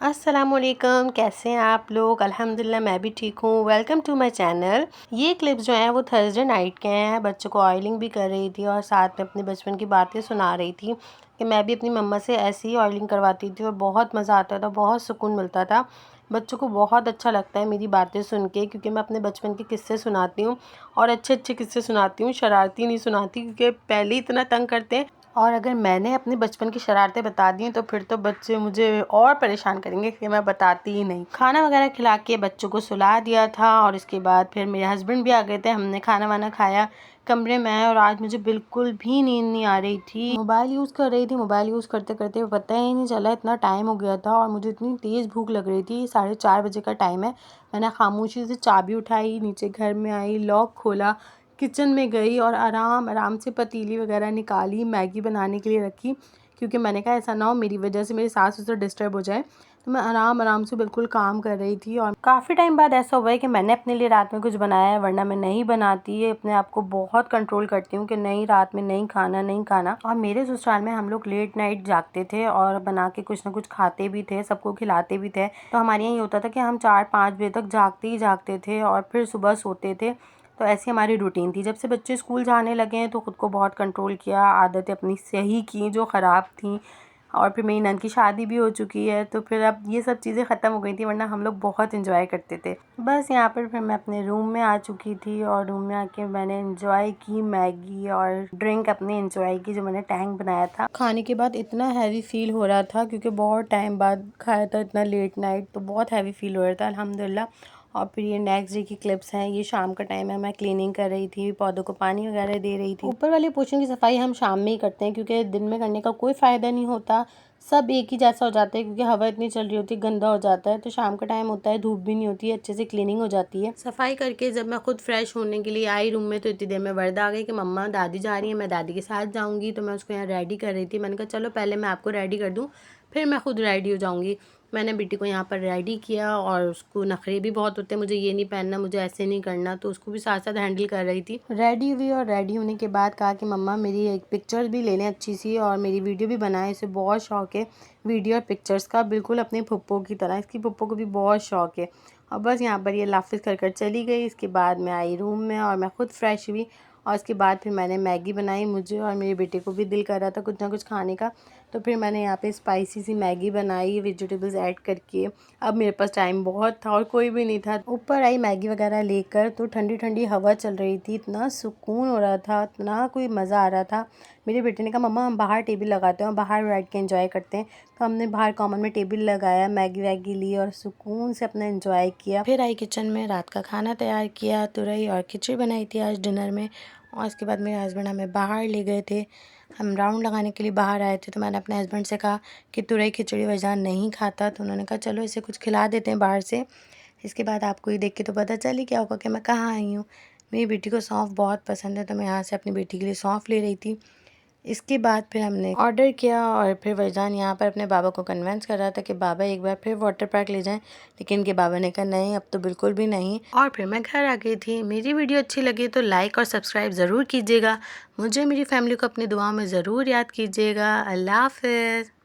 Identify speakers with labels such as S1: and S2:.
S1: अस्सलामुअलैकुम, कैसे हैं आप लोग। अल्हम्दुलिल्लाह मैं भी ठीक हूँ। Welcome to my channel. ये क्लिप्स जो हैं वो थर्सडे नाइट के हैं। बच्चों को ऑयलिंग भी कर रही थी और साथ में अपने बचपन की बातें सुना रही थी कि मैं भी अपनी मम्मा से ऐसे ही ऑयलिंग करवाती थी और बहुत मज़ा आता था, बहुत सुकून मिलता था। बच्चों को बहुत अच्छा लगता है मेरी बातें सुन के, क्योंकि मैं अपने बचपन के किस्से सुनाती हूँ और अच्छे अच्छे किस्से सुनाती हूँ, शरारती नहीं सुनाती, क्योंकि पहले ही इतना तंग करते हैं और अगर मैंने अपने बचपन की शरारतें बता दी तो फिर तो बच्चे मुझे और परेशान करेंगे कि मैं बताती ही नहीं। खाना वगैरह खिला के बच्चों को सुला दिया था और इसके बाद फिर मेरे हस्बैंड भी आ गए थे। हमने खाना वाना खाया कमरे में और आज मुझे बिल्कुल भी नींद नहीं आ रही थी। मोबाइल यूज़ कर रही थी। मोबाइल यूज़ करते करते पता ही नहीं चला इतना टाइम हो गया था और मुझे इतनी तेज़ भूख लग रही थी। 4:30 बजे का टाइम है। मैंने खामोशी से चाबी उठाई, नीचे घर में आई, लॉक खोला, किचन में गई और आराम आराम से पतीली वगैरह निकाली, मैगी बनाने के लिए रखी, क्योंकि मैंने कहा ऐसा ना हो मेरी वजह से मेरी सास ससुर डिस्टर्ब हो जाए। तो मैं आराम आराम से बिल्कुल काम कर रही थी और काफ़ी टाइम बाद ऐसा हुआ है कि मैंने अपने लिए रात में कुछ बनाया है, वरना मैं नहीं बनाती है। अपने आप को बहुत कंट्रोल करती हूँ कि नहीं, रात में नहीं खाना, नहीं खाना। और मेरे ससुराल में हम लोग लेट नाइट जागते थे और बना के कुछ ना कुछ खाते भी थे, सबको खिलाते भी थे। तो हमारे यहाँ ये होता था कि हम 4-5 बजे तक जागते ही जागते थे और फिर सुबह सोते थे। तो ऐसी हमारी रूटीन थी। जब से बच्चे स्कूल जाने लगे हैं तो ख़ुद को बहुत कंट्रोल किया, आदतें अपनी सही की जो ख़राब थी। और फिर मेरी नंद की शादी भी हो चुकी है, तो फिर अब ये सब चीज़ें ख़त्म हो गई थी, वरना हम लोग बहुत एंजॉय करते थे। बस यहाँ पर फिर मैं अपने रूम में आ चुकी थी और रूम में आके मैंने एंजॉय की मैगी और ड्रिंक अपनी एंजॉय की, जो मैंने टैंक बनाया था। खाने के बाद इतना हैवी फील हो रहा था क्योंकि बहुत टाइम बाद खाया था, इतना लेट नाइट, तो बहुत हैवी फील हो रहा था अल्हम्दुलिल्लाह। और फिर ये नेक्स्ट डे की क्लिप्स हैं। ये शाम का टाइम है, मैं क्लीनिंग कर रही थी, पौधों को पानी वगैरह दे रही थी। ऊपर वाले पोर्शन की सफाई हम शाम में ही करते हैं, क्योंकि दिन में करने का कोई फ़ायदा नहीं होता, सब एक ही जैसा हो जाता है, क्योंकि हवा इतनी चल रही होती है, गंदा हो जाता है। तो शाम का टाइम होता है, धूप भी नहीं होती है, अच्छे से क्लीनिंग हो जाती है। सफाई करके जब मैं खुद फ्रेश होने के लिए आई रूम में, तो इतनी देर में वर्दा आ गई कि मम्मा दादी जा रही है, मैं दादी के साथ जाऊँगी। तो मैं उसको यहाँ रेडी कर रही थी। मैंने कहा चलो पहले मैं आपको रेडी कर दूँ, फिर मैं खुद रेडी हो जाऊँगी। मैंने बेटी को यहाँ पर रेडी किया और उसको नखरे भी बहुत होते हैं, मुझे ये नहीं पहनना, मुझे ऐसे नहीं करना, तो उसको भी साथ साथ हैंडल कर रही थी। रेडी हुई और रेडी होने के बाद कहा कि मम्मा मेरी एक पिक्चर भी ले लें अच्छी सी और मेरी वीडियो भी बनाएं। इसे बहुत शौक है वीडियो और पिक्चर्स का, बिल्कुल अपने पप्पो की तरह। इसकी पप्पो को भी बहुत शौक है। और बस यहाँ पर ये लाफिज कर कर चली गई। इसके बाद मैं आई रूम में और मैं खुद फ्रेश हुई और इसके बाद फिर मैंने मैगी बनाई। मुझे और मेरे बेटे को भी दिल कर रहा था कुछ ना कुछ खाने का, तो फिर मैंने यहाँ पे स्पाइसी सी मैगी बनाई वेजिटेबल्स ऐड करके। अब मेरे पास टाइम बहुत था और कोई भी नहीं था। ऊपर आई मैगी वगैरह लेकर, तो ठंडी ठंडी हवा चल रही थी, इतना सुकून हो रहा था, इतना कोई मज़ा आ रहा था। मेरे बेटे ने कहा मम्मा हम बाहर टेबल लगाते हैं, बाहर बैठ के एंजॉय करते हैं। तो हमने बाहर कॉमन में टेबल लगाया, मैगी वैगी ली और सुकून से अपना एंजॉय किया। फिर आई किचन में, रात का खाना तैयार किया, तुरई और खिचड़ी बनाई थी आज डिनर में। और उसके बाद मेरे हस्बैंड हमें बाहर ले गए थे, हम राउंड लगाने के लिए बाहर आए थे। तो मैंने अपने हस्बैंड से कहा कि तुरई खिचड़ी वजह नहीं खाता, तो उन्होंने कहा चलो इसे कुछ खिला देते हैं बाहर से। इसके बाद आपको ये देख के तो पता चल ही क्या होगा कि मैं कहाँ आई हूँ। मेरी बेटी को सौंफ बहुत पसंद है, तो मैं यहाँ से अपनी बेटी के लिए सौंफ ले रही थी। इसके बाद फिर हमने ऑर्डर किया और फिर वैजान यहाँ पर अपने बाबा को कन्विंस कर रहा था कि बाबा एक बार फिर वाटर पार्क ले जाएं, लेकिन इनके बाबा ने कहा नहीं, अब तो बिल्कुल भी नहीं। और फिर मैं घर आ गई थी। मेरी वीडियो अच्छी लगी तो लाइक और सब्सक्राइब ज़रूर कीजिएगा। मुझे मेरी फैमिली को अपनी दुआ में ज़रूर याद कीजिएगा। अल्लाह हाफ़िज़।